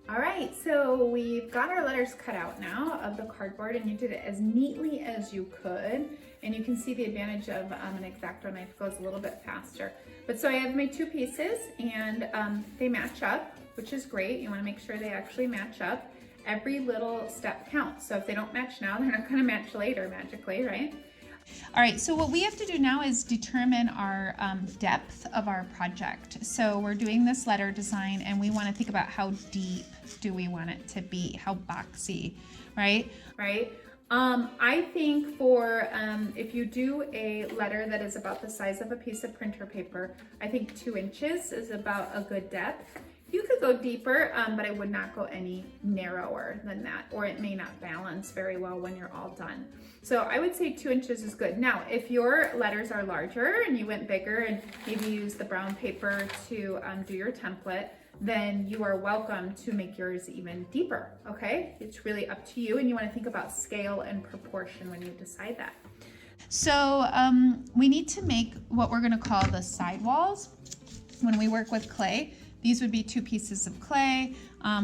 All right, so we've got our letters cut out now of the cardboard, and you did it as neatly as you could. And you can see the advantage of an X-Acto knife goes a little bit faster. But so I have my two pieces, and they match up, which is great. You want to make sure they actually match up. Every little step counts. So if they don't match now, they're not going to match later magically, right? All right, so what we have to do now is determine our depth of our project. So we're doing this letter design, and we want to think about how deep do we want it to be, how boxy, right? I think for if you do a letter that is about the size of a piece of printer paper, I think 2 inches is about a good depth. You could go deeper, but I would not go any narrower than that, or it may not balance very well when you're all done. So I would say 2 inches is good. Now, if your letters are larger and you went bigger and maybe use the brown paper to do your template, then you are welcome to make yours even deeper, okay? It's really up to you, and you want to think about scale and proportion when you decide that. So we need to make what we're going to call the sidewalls when we work with clay. These would be 2 pieces of clay.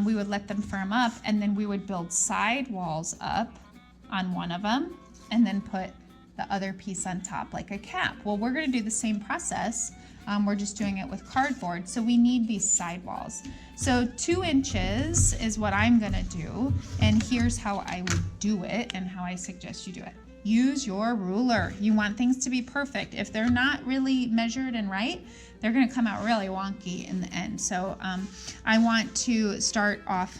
We would let them firm up, and then we would build side walls up on one of them and then put the other piece on top like a cap. Well, we're going to do the same process. We're just doing it with cardboard. So we need these side walls. So 2 inches is what I'm going to do. And here's how I would do it and how I suggest you do it. Use your ruler. You want things to be perfect. If they're not really measured and right, they're going to come out really wonky in the end. So I want to start off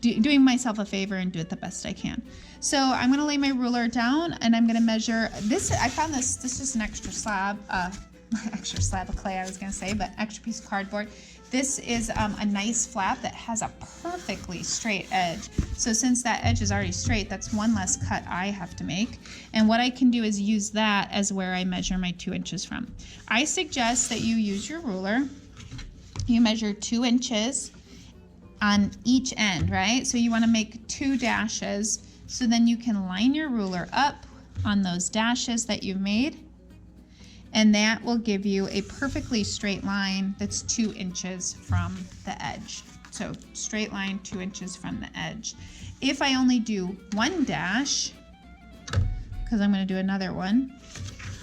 doing myself a favor and do it the best I can. So I'm going to lay my ruler down, and I'm going to measure this. I found this is an extra slab of clay, I was going to say, but extra piece of cardboard. This is a nice flap that has a perfectly straight edge. So since that edge is already straight, that's one less cut I have to make. And what I can do is use that as where I measure my 2 inches from. I suggest that you use your ruler. You measure 2 inches on each end, right? So you want to make 2 dashes. So then you can line your ruler up on those dashes that you've made. And that will give you a perfectly straight line that's 2 inches from the edge. So straight line 2 inches from the edge. If I only do 1 dash, because I'm going to do another one,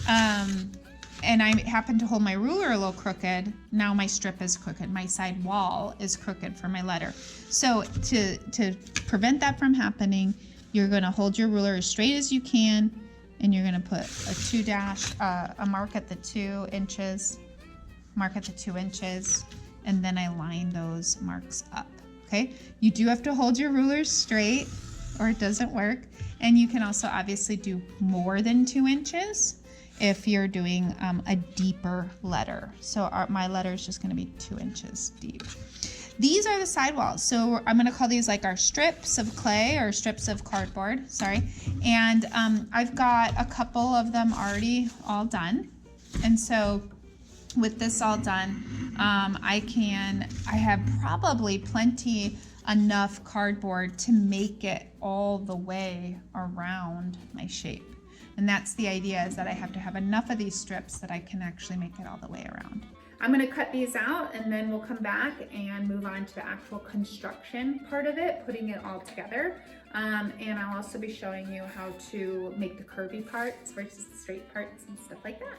and I happen to hold my ruler a little crooked, now my strip is crooked. My side wall is crooked for my letter. So to prevent that from happening, you're going to hold your ruler as straight as you can, and you're going to put a 2 dash, a mark at the 2 inches, mark at the 2 inches, and then I line those marks up, okay? You do have to hold your ruler straight or it doesn't work. And you can also obviously do more than 2 inches if you're doing a deeper letter. So my letter is just going to be 2 inches deep. These are the sidewalls. So I'm going to call these like our strips of clay or strips of cardboard, sorry. And I've got a couple of them already all done. And so with this all done, I have probably plenty enough cardboard to make it all the way around my shape. And that's the idea, is that I have to have enough of these strips that I can actually make it all the way around. I'm going to cut these out, and then we'll come back and move on to the actual construction part of it, putting it all together. And I'll also be showing you how to make the curvy parts versus the straight parts and stuff like that.